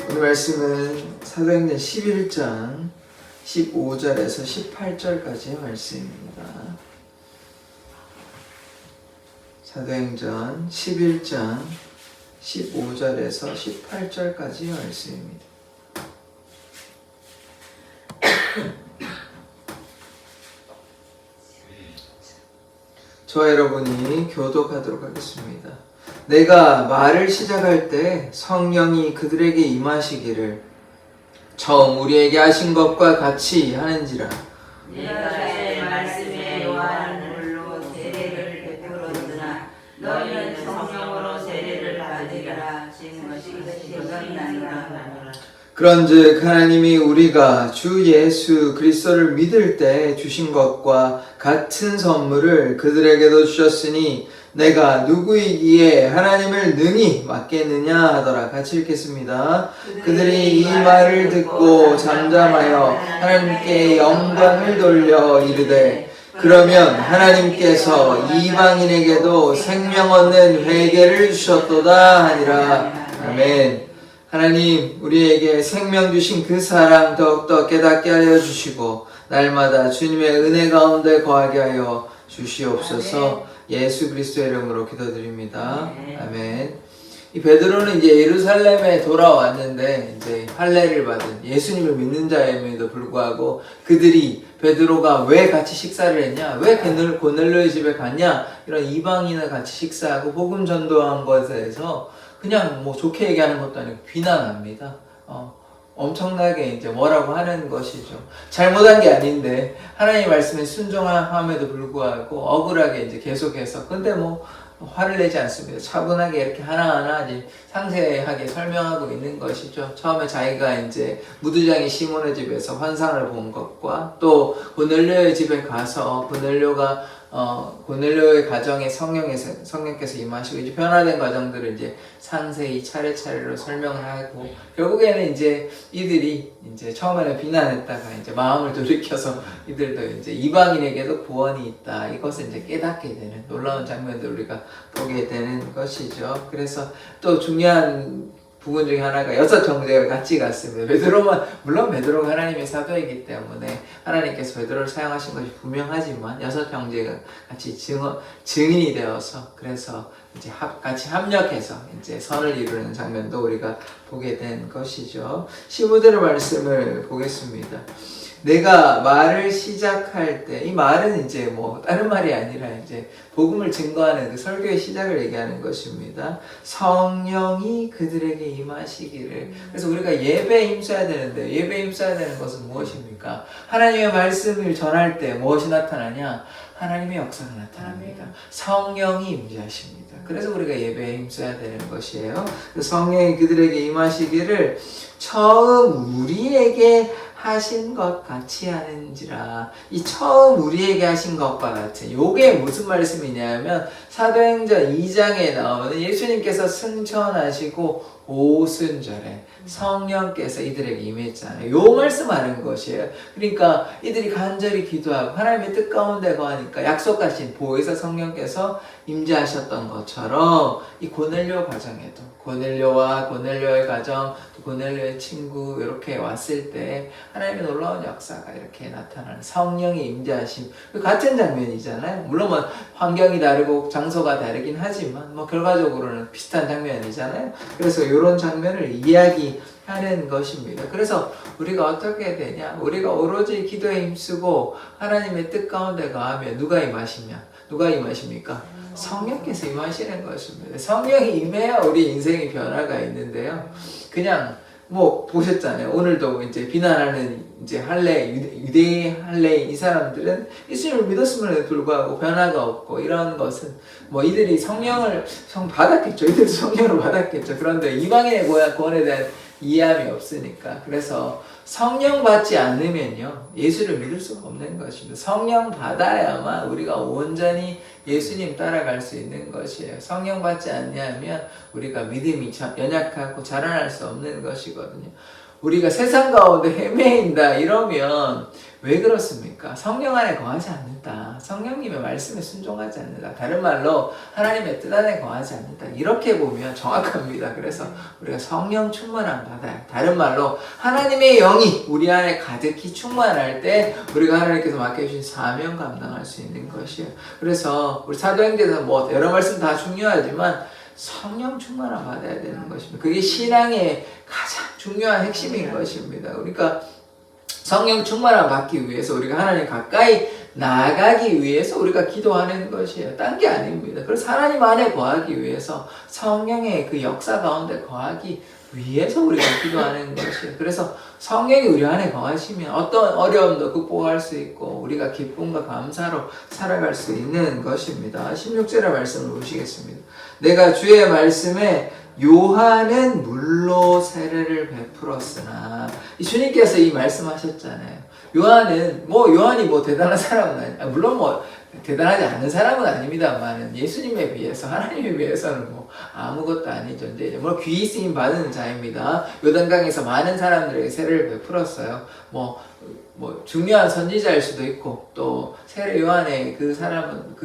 오늘 말씀은 사도행전 11장 15절에서 18절까지의 말씀입니다. 사도행전 11장 15절에서 18절까지의 말씀입니다. 저와 여러분이 교독하도록 하겠습니다. 내가 말을 시작할 때 성령이 그들에게 임하시기를 처음 우리에게 하신 것과 같이 하는지라. 내가 내 말씀에 요한 물로 세례를 베풀었으나 너희는 성령으로 세례를 받으리라 하신 것이 기억나니라. 그런즉 하나님이 우리가 주 예수 그리스도를 믿을 때 주신 것과 같은 선물을 그들에게도 주셨으니 내가 누구이기에 하나님을 능히 맡겠느냐 하더라. 같이 읽겠습니다. 그들이 이 말을 듣고 잠잠하여 하나님께 영광을 돌려 이르되 그러면 하나님께서 이방인에게도 생명 얻는 회개를 주셨도다 하니라. 아멘. 하나님, 우리에게 생명 주신 그 사랑 더욱더 깨닫게 하여 주시고 날마다 주님의 은혜 가운데 거하게 하여 주시옵소서. 예수 그리스도의 이름으로 기도드립니다. 아멘. 이 베드로는 이제 예루살렘에 돌아왔는데 이제 할례를 받은 예수님을 믿는 자임에도 불구하고 그들이 베드로가 왜 같이 식사를 했냐, 왜 고넬료의 집에 갔냐, 이런 이방인을 같이 식사하고 복음 전도한 것에 대해서 그냥 뭐 좋게 얘기하는 것도 아니고 비난합니다. 엄청나게 이제 뭐라고 하는 것이죠. 잘못한 게 아닌데 하나님 말씀에 순종함에도 불구하고 억울하게 이제 계속해서 근데 뭐 화를 내지 않습니다. 차분하게 이렇게 하나하나 이제 상세하게 설명하고 있는 것이죠. 처음에 자기가 이제 무두장이 시몬의 집에서 환상을 본 것과 또 고넬료의 집에 가서 고넬료의 가정에 성령께서 임하시고 이제 변화된 과정들을 이제 상세히 차례차례로 설명을 하고 결국에는 이제 이들이 이제 처음에는 비난했다가 이제 마음을 돌이켜서 이들도 이제 이방인에게도 구원이 있다 이것을 이제 깨닫게 되는 놀라운 장면들 우리가 보게 되는 것이죠. 그래서 또 중요한 부분 중에 하나가 6 형제가 같이 갔습니다. 물론 베드로가 하나님의 사도이기 때문에 하나님께서 베드로를 사용하신 것이 분명하지만 6 형제가 같이 증인이 되어서 그래서 이제 같이 합력해서 이제 선을 이루는 장면도 우리가 보게 된 것이죠. 15절의 말씀을 보겠습니다. 내가 말을 시작할 때, 이 말은 이제 뭐 다른 말이 아니라 이제 복음을 증거하는 그 설교의 시작을 얘기하는 것입니다. 성령이 그들에게 임하시기를. 그래서 우리가 예배에 힘써야 되는데 예배에 힘써야 되는 것은 무엇입니까? 하나님의 말씀을 전할 때 무엇이 나타나냐? 하나님의 역사가 나타납니다. 성령이 임재하십니다. 그래서 우리가 예배에 힘써야 되는 것이에요. 성령이 그들에게 임하시기를 처음 우리에게 하신 것 같이 하는지라. 이 처음 우리에게 하신 것과 같은 요게 무슨 말씀이냐면 사도행전 2장에 나오는 예수님께서 승천하시고 오순절에 성령께서 이들에게 임했잖아요. 요 말씀하는 것이에요. 그러니까 이들이 간절히 기도하고 하나님의 뜻 가운데 거하니까 약속하신 보혜사 성령께서 임재하셨던 것처럼 이 고넬료 가정에도 고넬료와 고넬료의 가정 또 고넬료의 친구 이렇게 왔을 때 하나님의 놀라운 역사가 이렇게 나타나는 성령의 임재하심 같은 장면이잖아요. 물론 뭐 환경이 다르고 장소가 다르긴 하지만 뭐 결과적으로는 비슷한 장면이잖아요. 그래서 이런 장면을 이야기하는 것입니다. 그래서 우리가 어떻게 되냐? 우리가 오로지 기도에 힘쓰고 하나님의 뜻 가운데 가하면 누가 임하십니까? 성령께서 임하시는 것입니다. 성령이 임해야 우리 인생의 변화가 있는데요. 그냥 뭐 보셨잖아요. 오늘도 이제 비난하는 이제 유대인 할례인 이 사람들은 예수님을 믿었음에도 불구하고 변화가 없고 이런 것은 뭐 이들이 성령을 받았겠죠. 이들도 성령을 받았겠죠. 그런데 이방인의 구원에 대한 이해함이 없으니까. 그래서 성령 받지 않으면요 예수를 믿을 수가 없는 것입니다. 성령 받아야만 우리가 온전히 예수님 따라갈 수 있는 것이에요. 성령 받지 않냐면 우리가 믿음이 연약하고 자라날 수 없는 것이거든요. 우리가 세상 가운데 헤매인다 이러면 왜 그렇습니까? 성령 안에 거하지 않는다. 성령님의 말씀에 순종하지 않는다. 다른 말로 하나님의 뜻 안에 거하지 않는다. 이렇게 보면 정확합니다. 그래서 우리가 성령 충만함 받아요. 다른 말로 하나님의 영이 우리 안에 가득히 충만할 때 우리가 하나님께서 맡겨주신 사명 감당할 수 있는 것이에요. 그래서 우리 사도행전에서 뭐 여러 말씀 다 중요하지만 성령 충만함 받아야 되는 것입니다. 그게 신앙의 가장 중요한 핵심인 것입니다. 그러니까 성령 충만함 받기 위해서 우리가 하나님 가까이 나아가기 위해서 우리가 기도하는 것이에요. 딴 게 아닙니다. 그래서 하나님 안에 거하기 위해서 성령의 그 역사 가운데 거하기 위해서 우리가 기도하는 것이에요. 그래서 성령이 우리 안에 거하시면 어떤 어려움도 극복할 수 있고 우리가 기쁨과 감사로 살아갈 수 있는 것입니다. 16절의 말씀을 보시겠습니다. 내가 주의 말씀에 요한은 물로 세례를 베풀었으나 이 주님께서 이 말씀하셨잖아요. 요한이 대단한 사람은 물론 대단하지 않은 사람은 아닙니다만 예수님에 비해서 하나님에 비해서는 아무것도 아닌 존재죠. 귀히 쓰임 받은 자입니다. 요단강에서 많은 사람들에게 세례를 베풀었어요. 중요한 선지자일 수도 있고 또 세례 요한의 그 사람은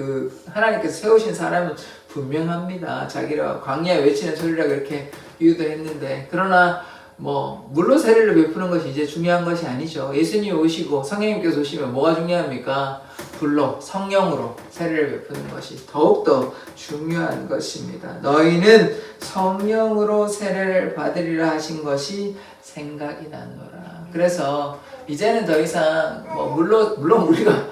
하나님께서 세우신 사람은 분명합니다. 자기가 광야에 외치는 소리라고 이렇게 비유도 했는데 그러나 물로 세례를 베푸는 것이 이제 중요한 것이 아니죠. 예수님이 오시고 성령님께서 오시면 뭐가 중요합니까? 불로 성령으로 세례를 베푸는 것이 더욱더 중요한 것입니다. 너희는 성령으로 세례를 받으리라 하신 것이 생각이 나노라. 그래서 이제는 더 이상 물론 우리가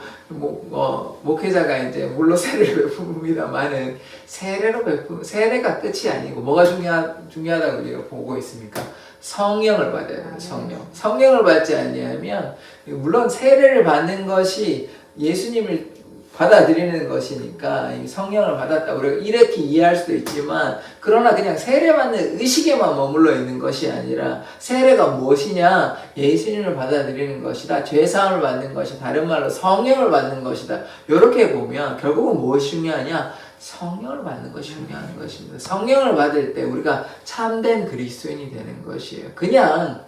목회자가 이제 물로 세례를 베풉니다만은 세례가 끝이 아니고 뭐가 중요하다고 우리가 보고 있습니까? 성령을 받아야 돼요. 성령을 받지 않으면 물론 세례를 받는 것이 예수님을 받아들이는 것이니까 성령을 받았다 우리가 이렇게 이해할 수도 있지만 그러나 그냥 세례받는 의식에만 머물러 있는 것이 아니라 세례가 무엇이냐? 예수님을 받아들이는 것이다. 죄사함을 받는 것이다. 다른 말로 성령을 받는 것이다. 이렇게 보면 결국은 무엇이 중요하냐? 성령을 받는 것이 중요한 것입니다. 성령을 받을 때 우리가 참된 그리스도인이 되는 것이에요. 그냥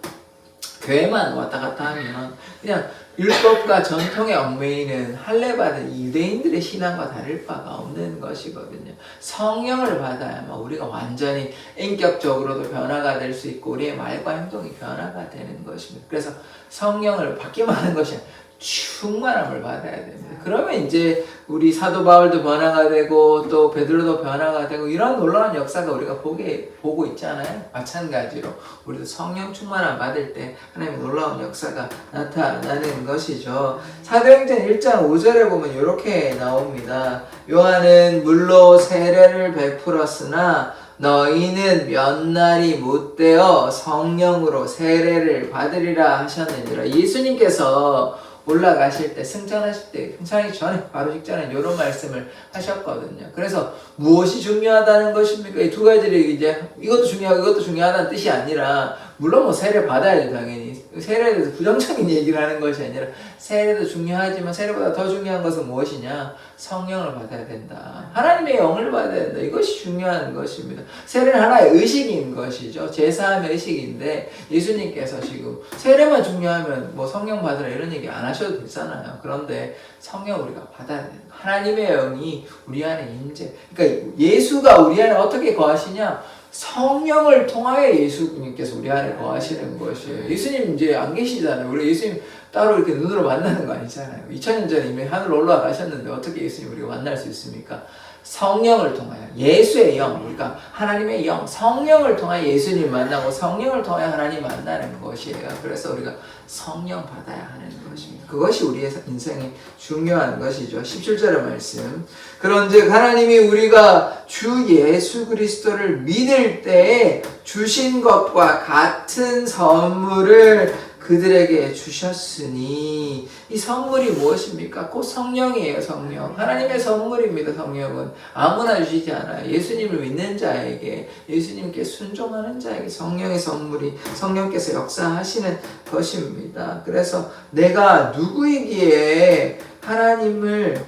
교회만 왔다 갔다 하면 그냥 율법과 전통에 얽매이는 할례받은 유대인들의 신앙과 다를 바가 없는 것이거든요. 성령을 받아야만 우리가 완전히 인격적으로도 변화가 될 수 있고 우리의 말과 행동이 변화가 되는 것입니다. 그래서 성령을 받기만 하는 것이 아니라 충만함을 받아야 됩니다. 그러면 이제 우리 사도 바울도 변화가 되고 또 베드로도 변화가 되고 이런 놀라운 역사가 우리가 보고 있잖아요. 마찬가지로 우리도 성령 충만함 받을 때 하나님의 놀라운 역사가 나타나는 것이죠. 사도행전 1장 5절에 보면 이렇게 나옵니다. 요한은 물로 세례를 베풀었으나 너희는 몇 날이 못되어 성령으로 세례를 받으리라 하셨느니라. 예수님께서 올라가실 때, 승천하실 때, 승천하기 전에, 바로 직전에 이런 말씀을 하셨거든요. 그래서 무엇이 중요하다는 것입니까? 이 두 가지를 이제 이것도 중요하고 이것도 중요하다는 뜻이 아니라 물론 세례 받아야죠, 당연히. 세례에 대해서 부정적인 얘기를 하는 것이 아니라 세례도 중요하지만 세례보다 더 중요한 것은 무엇이냐? 성령을 받아야 된다. 하나님의 영을 받아야 된다. 이것이 중요한 것입니다. 세례는 하나의 의식인 것이죠. 제사함의 의식인데 예수님께서 지금 세례만 중요하면 성령 받으라 이런 얘기 안 하셔도 되잖아요. 그런데 성령 우리가 받아야 된다. 하나님의 영이 우리 안에 임재. 그러니까 예수가 우리 안에 어떻게 거하시냐? 성령을 통하여 예수님께서 우리 안에 거하시는 것이에요. 예수님 이제 안 계시잖아요. 우리 예수님 따로 이렇게 눈으로 만나는 거 아니잖아요. 2000년 전에 이미 하늘로 올라가셨는데 어떻게 예수님 우리가 만날 수 있습니까? 성령을 통하여 예수의 영, 우리가 하나님의 영, 성령을 통하여 예수님 만나고 성령을 통하여 하나님 만나는 것이에요. 그래서 우리가 성령 받아야 하는 것입니다. 그것이 우리의 인생에 중요한 것이죠. 17절의 말씀. 그런즉 하나님이 우리가 주 예수 그리스도를 믿을 때에 주신 것과 같은 선물을 그들에게 주셨으니 이 선물이 무엇입니까? 곧 성령이에요. 성령. 하나님의 선물입니다. 성령은 아무나 주시지 않아요. 예수님을 믿는 자에게, 예수님께 순종하는 자에게 성령의 선물이 성령께서 역사하시는 것입니다. 그래서 내가 누구이기에 하나님을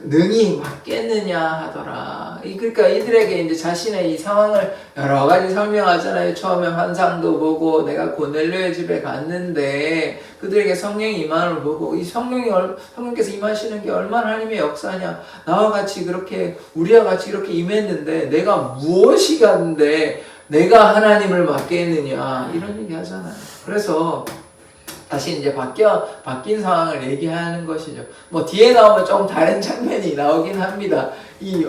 능히 맞겠느냐 하더라. 그러니까 이들에게 이제 자신의 이 상황을 여러 가지 설명하잖아요. 처음에 환상도 보고 내가 고넬료의 집에 갔는데 그들에게 성령이 임함을 보고 이 성령께서 임하시는 게 얼마나 하나님의 역사냐. 나와 같이 그렇게 우리와 같이 이렇게 임했는데 내가 무엇이 간데 내가 하나님을 맞겠느냐 이런 얘기 하잖아요. 그래서 다시 이제 바뀐 상황을 얘기하는 것이죠. 뭐 뒤에 나오면 좀 다른 장면이 나오긴 합니다. 이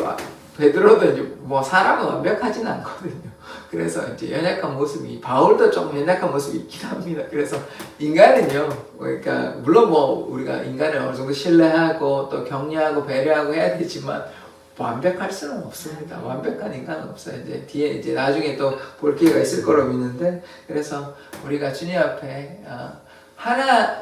베드로도 이제 뭐 사람은 완벽하진 않거든요. 그래서 이제 연약한 모습이 바울도 좀 연약한 모습이 있긴 합니다. 그래서 인간은요, 그러니까 물론 뭐 우리가 인간을 어느 정도 신뢰하고 또 격려하고 배려하고 해야 되지만 완벽할 수는 없습니다. 완벽한 인간은 없어요. 이제 뒤에 이제 나중에 또 볼 기회가 있을 거로 믿는데 그래서 우리가 주님 앞에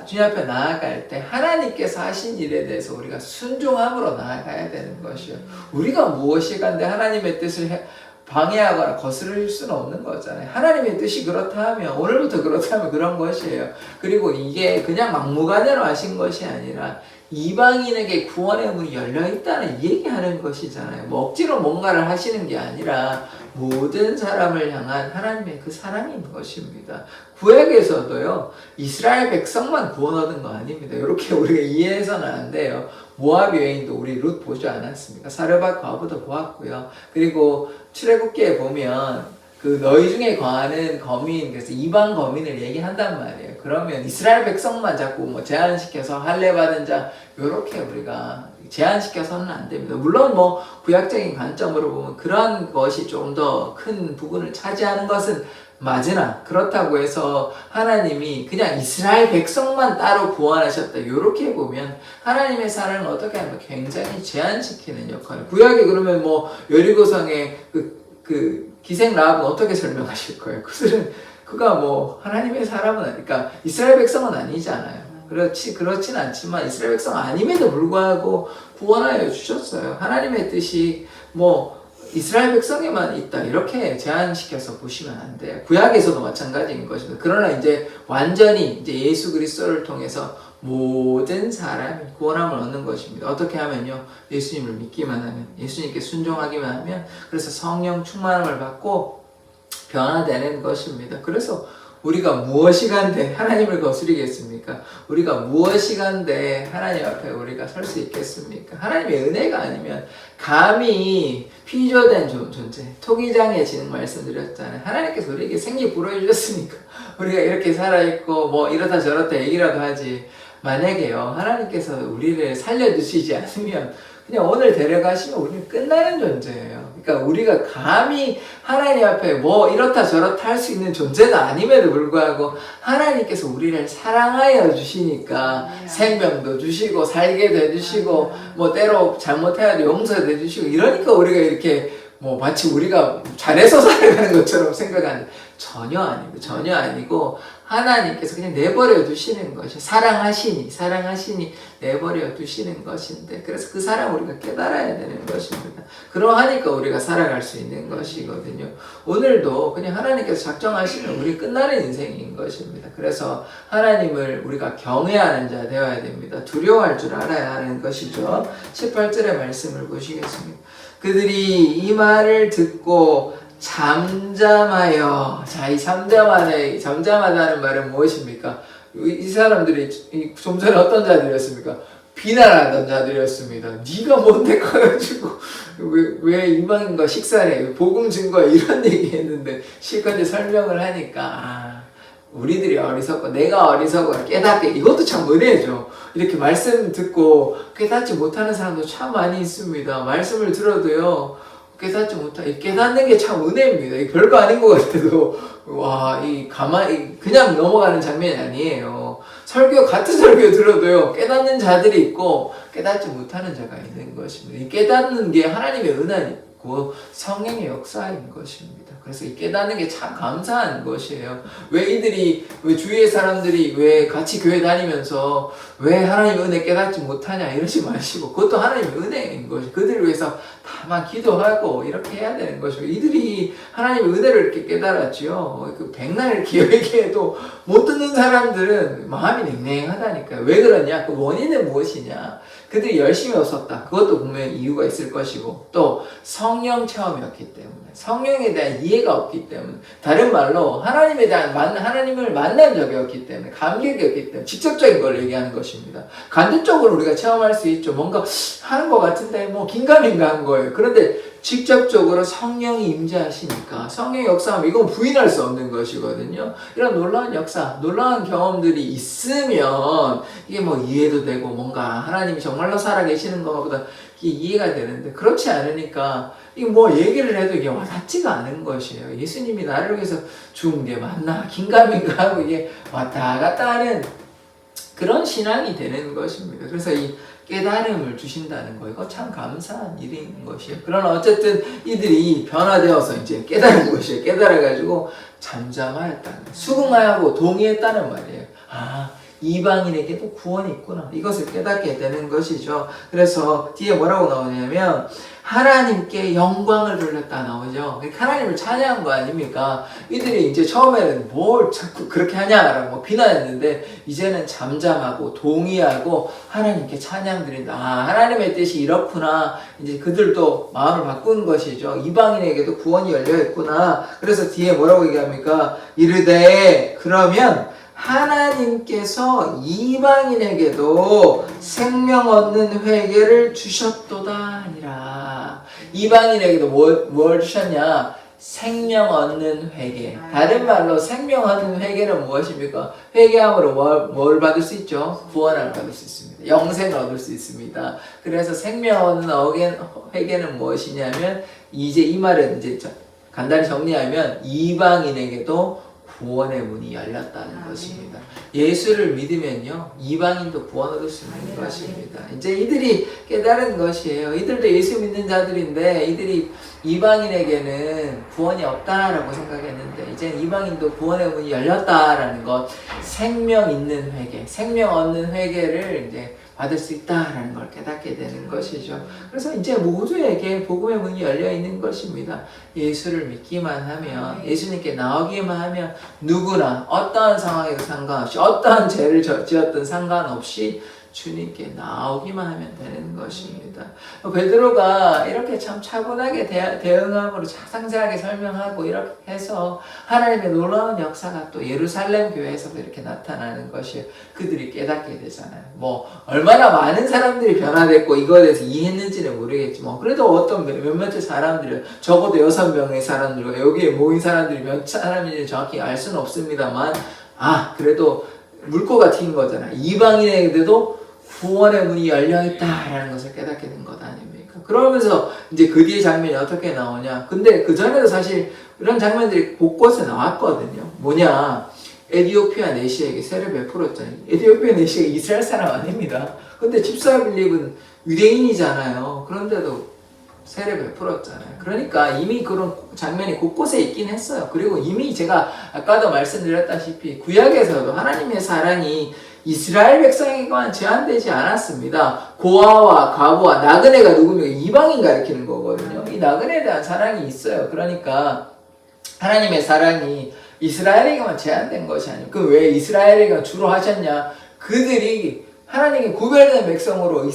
주님 앞에 나아갈 때 하나님께서 하신 일에 대해서 우리가 순종함으로 나아가야 되는 것이요. 우리가 무엇이 간데 하나님의 뜻을 방해하거나 거스를 수는 없는 거잖아요. 하나님의 뜻이 그렇다 하면 오늘부터 그렇다 하면 그런 것이에요. 그리고 이게 그냥 막무가내로 하신 것이 아니라 이방인에게 구원의 문이 열려있다는 얘기하는 것이잖아요. 뭐 억지로 뭔가를 하시는 게 아니라 모든 사람을 향한 하나님의 그 사랑인 것입니다. 구약에서도요, 이스라엘 백성만 구원 얻은 거 아닙니다. 이렇게 우리가 이해해서는 안 돼요. 모압 여인도 우리 룻 보지 않았습니까? 사르밧 과부도 보았고요. 그리고 출애굽기에 보면 그 너희 중에 거하는 거민, 그래서 이방 거민을 얘기한단 말이에요. 그러면 이스라엘 백성만 자꾸 뭐 제한시켜서 할례 받은 자 요렇게 우리가 제한시켜서는 안 됩니다. 물론 뭐 구약적인 관점으로 보면 그런 것이 좀 더 큰 부분을 차지하는 것은 맞으나 그렇다고 해서 하나님이 그냥 이스라엘 백성만 따로 구원하셨다 요렇게 보면 하나님의 사랑을 어떻게 하면 굉장히 제한시키는 역할을 구약에 그러면 뭐 여리고성의 그 기생 라합은 어떻게 설명하실 거예요? 그가 뭐 하나님의 사람은 그러니까 이스라엘 백성은 아니잖아요. 그렇진 않지만 이스라엘 백성 아님에도 불구하고 구원하여 주셨어요. 하나님의 뜻이 뭐 이스라엘 백성에만 있다 이렇게 제한시켜서 보시면 안 돼요. 구약에서도 마찬가지인 것입니다. 그러나 이제 완전히 이제 예수 그리스도를 통해서 모든 사람이 구원함을 얻는 것입니다. 어떻게 하면요? 예수님을 믿기만 하면, 예수님께 순종하기만 하면, 그래서 성령 충만함을 받고 변화되는 것입니다. 그래서 우리가 무엇이 간데 하나님을 거스리겠습니까? 우리가 무엇이 간데 하나님 앞에 우리가 설 수 있겠습니까? 하나님의 은혜가 아니면 감히 피조된 존재, 토기장의 지능 말씀드렸잖아요. 하나님께서 우리에게 생기 불어주셨으니까 우리가 이렇게 살아있고 뭐 이렇다 저렇다 얘기라도 하지. 만약에요, 하나님께서 우리를 살려주시지 않으면 그냥 오늘 데려가시면 우리는 끝나는 존재예요. 그러니까 우리가 감히 하나님 앞에 뭐 이렇다 저렇다 할 수 있는 존재는 아님에도 불구하고 하나님께서 우리를 사랑하여 주시니까 생명도 주시고 살게도 해주시고 뭐 때로 잘못해도 용서도 해주시고 이러니까 우리가 이렇게 뭐 마치 우리가 잘해서 살아가는 것처럼 생각하는데 전혀 아니고 전혀 아니고 하나님께서 그냥 내버려 두시는 것이 사랑하시니 내버려 두시는 것인데 그래서 그 사랑 우리가 깨달아야 되는 것입니다. 그러하니까 우리가 살아갈 수 있는 것이거든요. 오늘도 그냥 하나님께서 작정하시면 우리 끝나는 인생인 것입니다. 그래서 하나님을 우리가 경외하는 자 되어야 됩니다. 두려워할 줄 알아야 하는 것이죠. 18절의 말씀을 보시겠습니다. 그들이 이 말을 듣고 잠잠하여. 자, 이 잠잠하다는 말은 무엇입니까? 이 사람들이 좀 전에 어떤 자들이었습니까? 비난하던 자들이었습니다. 네가 뭔데 가가지고 왜 이방인과 식사를 해? 복음 증거해? 이런 얘기했는데 실컷 이제 설명을 하니까 우리들이 어리석고 내가 어리석고 깨닫게 이것도 참 은혜죠. 이렇게 말씀 듣고 깨닫지 못하는 사람도 참 많이 있습니다. 말씀을 들어도요 깨닫지 못하고 깨닫는 게 참 은혜입니다. 이 별거 아닌 것 같아도 가만히 그냥 넘어가는 장면이 아니에요. 같은 설교 들어도요 깨닫는 자들이 있고 깨닫지 못하는 자가 있는 것입니다. 이 깨닫는 게 하나님의 은혜이고 성령의 역사인 것입니다. 그래서 이 깨닫는 게 참 감사한 것이에요. 왜 주위의 사람들이 왜 같이 교회 다니면서 왜 하나님의 은혜 깨닫지 못하냐 이러지 마시고, 그것도 하나님의 은혜인 것이, 그들을 위해서 다만 기도하고 이렇게 해야 되는 것이고, 이들이 하나님의 은혜를 이렇게 깨달았지요. 그 백날 이렇게 얘기해도 못 듣는 사람들은 마음이 냉랭하다니까요. 왜 그러냐? 그 원인은 무엇이냐? 그들이 열심히 없었다. 그것도 분명히 이유가 있을 것이고, 또 성령 체험이었기 때문에, 성령에 대한 이해가 없기 때문에, 다른 말로 하나님을 만난 적이 없기 때문에, 감격이 없기 때문에 직접적인 걸 얘기하는 것입니다. 간접적으로 우리가 체험할 수 있죠. 뭔가 하는 것 같은데 뭐 긴가민가 한 거예요. 그런데 직접적으로 성령이 임재하시니까, 성령의 역사하면 이건 부인할 수 없는 것이거든요. 이런 놀라운 역사, 놀라운 경험들이 있으면 이게 뭐 이해도 되고, 뭔가 하나님이 정말로 살아계시는 것보다 이게 이해가 되는데, 그렇지 않으니까 이게 뭐 얘기를 해도 이게 와닿지가 않은 것이에요. 예수님이 나를 위해서 죽은 게 맞나 긴가민가 하고 이게 왔다 갔다 하는 그런 신앙이 되는 것입니다. 그래서 이 깨달음을 주신다는 거, 이거 참 감사한 일인 것이에요. 그러나 어쨌든 이들이 변화되어서 이제 깨달은 것이에요. 깨달아가지고 잠잠하였다는, 수긍하고 동의했다는 말이에요. 아, 이방인에게도 구원이 있구나, 이것을 깨닫게 되는 것이죠. 그래서 뒤에 뭐라고 나오냐면 하나님께 영광을 돌렸다 나오죠. 하나님을 찬양한 거 아닙니까? 이들이 이제 처음에는 뭘 자꾸 그렇게 하냐라고 비난했는데, 이제는 잠잠하고 동의하고 하나님께 찬양 드린다. 아, 하나님의 뜻이 이렇구나. 이제 그들도 마음을 바꾼 것이죠. 이방인에게도 구원이 열려 있구나. 그래서 뒤에 뭐라고 얘기합니까? 이르되 그러면 하나님께서 이방인에게도 생명 얻는 회개를 주셨도다 하니라. 이방인에게도 뭘 주셨냐? 생명 얻는 회개. 다른 말로 생명 얻는 회개는 무엇입니까? 회개함으로 뭘 받을 수 있죠? 구원을 받을 수 있습니다. 영생을 얻을 수 있습니다. 그래서 생명 얻는 회개는 무엇이냐면, 이제 이 말은 이제 간단히 정리하면 이방인에게도 구원의 문이 열렸다는 것입니다. 예수를 믿으면요, 이방인도 구원 얻을 수 있는 것입니다. 이제 이들이 깨달은 것이에요. 이들도 예수 믿는 자들인데 이들이 이방인에게는 구원이 없다라고 생각했는데, 이제 이방인도 구원의 문이 열렸다라는 것, 생명 있는 회개, 생명 얻는 회개를 이제 받을 수 있다라는 걸 깨닫게 되는 것이죠. 그래서 이제 모두에게 복음의 문이 열려 있는 것입니다. 예수를 믿기만 하면, 예수님께 나오기만 하면 누구나 어떠한 상황에도 상관없이, 어떠한 죄를 지었든 상관없이 주님께 나오기만 하면 되는 것입니다. 베드로가 이렇게 참 차분하게 대응함으로 상세하게 설명하고 이렇게 해서 하나님의 놀라운 역사가 또 예루살렘 교회에서도 이렇게 나타나는 것이, 그들이 깨닫게 되잖아요. 뭐 얼마나 많은 사람들이 변화됐고 이거에 대해서 이해했는지는 모르겠지만, 그래도 어떤 몇몇의 사람들이, 적어도 6명의 사람들과 여기에 모인 사람들이 몇 사람인지 정확히 알 수는 없습니다만, 그래도 물꼬가 튄 거잖아요. 이방인에게도 구원의 문이 열려있다라는 것을 깨닫게 된 것 아닙니까? 그러면서 이제 그 뒤에 장면이 어떻게 나오냐. 근데 그 전에도 사실 이런 장면들이 곳곳에 나왔거든요. 뭐냐. 에디오피아 내시에게 세를 베풀었잖아요. 에디오피아 내시가 이스라엘 사람 아닙니다. 근데 집사 빌립은 유대인이잖아요. 그런데도 세를 베풀었잖아요. 그러니까 이미 그런 장면이 곳곳에 있긴 했어요. 그리고 이미 제가 아까도 말씀드렸다시피 구약에서도 하나님의 사랑이 이스라엘 백성에게만 제한되지 않았습니다. 고아와 과부와 나그네가 누구면 이방인 가리키는 거거든요. 이 나그네에 대한 사랑이 있어요. 그러니까 하나님의 사랑이 이스라엘에게만 제한된 것이 아니에요. 그럼 왜 이스라엘에게만 주로 하셨냐? 그들이 하나님께 구별된 백성으로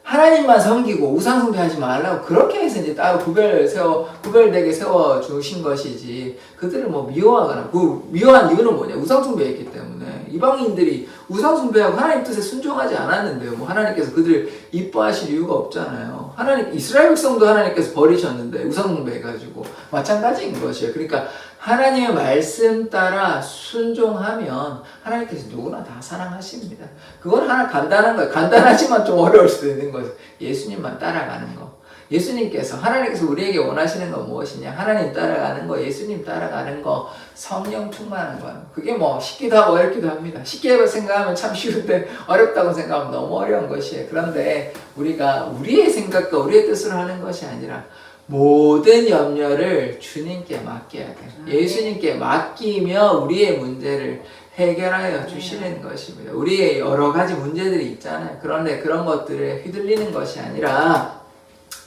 하나님만 섬기고 우상숭배하지 말라고 그렇게 해서 이제 따로 구별되게 세워 주신 것이지, 그들을 뭐 미워하거나, 그 미워한 이유는 뭐냐? 우상숭배했기 때문에. 이방인들이 우상숭배하고 하나님 뜻에 순종하지 않았는데요. 뭐 하나님께서 그들을 이뻐하실 이유가 없잖아요. 이스라엘 백성도 하나님께서 버리셨는데 우상숭배해가지고 마찬가지인 것이에요. 그러니까 하나님의 말씀 따라 순종하면 하나님께서 누구나 다 사랑하십니다. 그건 하나 간단한 거예요. 간단하지만 좀 어려울 수도 있는 거예요. 예수님만 따라가는 거. 예수님께서, 하나님께서 우리에게 원하시는 건 무엇이냐? 하나님 따라가는 거, 예수님 따라가는 거, 성령 충만한 거예요. 그게 뭐 쉽기도 하고 어렵기도 합니다. 쉽게 생각하면 참 쉬운데 어렵다고 생각하면 너무 어려운 것이에요. 그런데 우리가 우리의 생각과 우리의 뜻으로 하는 것이 아니라 모든 염려를 주님께 맡겨야 돼요. 예수님께 맡기며 우리의 문제를 해결하여 주시는 것입니다. 우리의 여러 가지 문제들이 있잖아요. 그런데 그런 것들을 휘둘리는 것이 아니라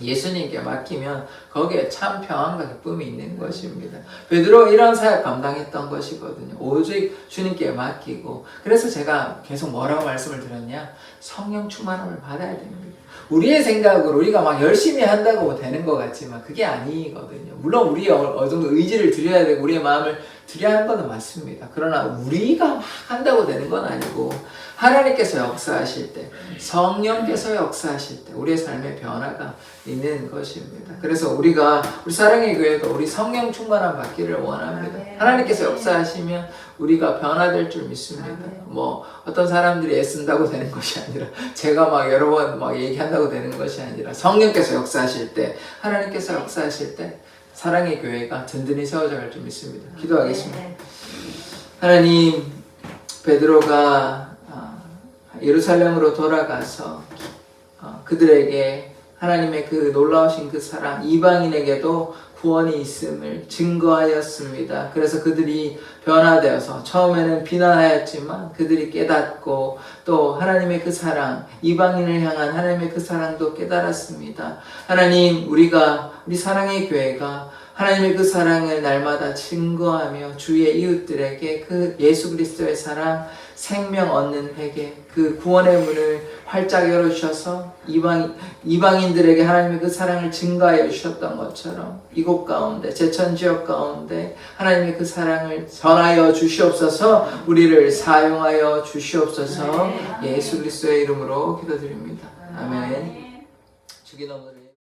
예수님께 맡기면 거기에 참 평안과 기쁨이 있는 것입니다. 베드로 이런 사역 감당했던 것이거든요. 오직 주님께 맡기고. 그래서 제가 계속 뭐라고 말씀을 드렸냐? 성령 충만함을 받아야 됩니다. 우리의 생각으로 우리가 막 열심히 한다고 되는 것 같지만 그게 아니거든요. 물론 우리 어느 정도 의지를 드려야 되고 우리의 마음을 드려야 하는 건 맞습니다. 그러나 우리가 막 한다고 되는 건 아니고 하나님께서 역사하실 때, 성령께서 역사하실 때 우리의 삶의 변화가 있는 것입니다. 그래서 우리 사랑의 교회도 우리 성령 충만함 받기를 원합니다. 하나님께서 역사하시면 우리가 변화될 줄 믿습니다. 뭐 어떤 사람들이 애쓴다고 되는 것이 아니라 제가 막 여러 번 막 얘기한다고 되는 것이 아니라 성령께서 역사하실 때, 하나님께서 역사하실 때 사랑의 교회가 든든히 세워져 갈 줄 믿습니다. 기도하겠습니다. 하나님, 베드로가 예루살렘으로 돌아가서 그들에게 하나님의 그 놀라우신 그 사랑, 이방인에게도 구원이 있음을 증거하였습니다. 그래서 그들이 변화되어서 처음에는 비난하였지만 그들이 깨닫고 또 하나님의 그 사랑, 이방인을 향한 하나님의 그 사랑도 깨달았습니다. 하나님, 우리 사랑의 교회가 하나님의 그 사랑을 날마다 증거하며 주의 이웃들에게 그 예수 그리스도의 사랑, 생명 얻는 회개, 그 구원의 문을 활짝 열어주셔서 이방인들에게 하나님의 그 사랑을 증거하여 주셨던 것처럼 이곳 가운데, 제천지역 가운데 하나님의 그 사랑을 전하여 주시옵소서. 우리를 사용하여 주시옵소서. 예수 그리스도의 이름으로 기도드립니다. 아멘. 주기 너머를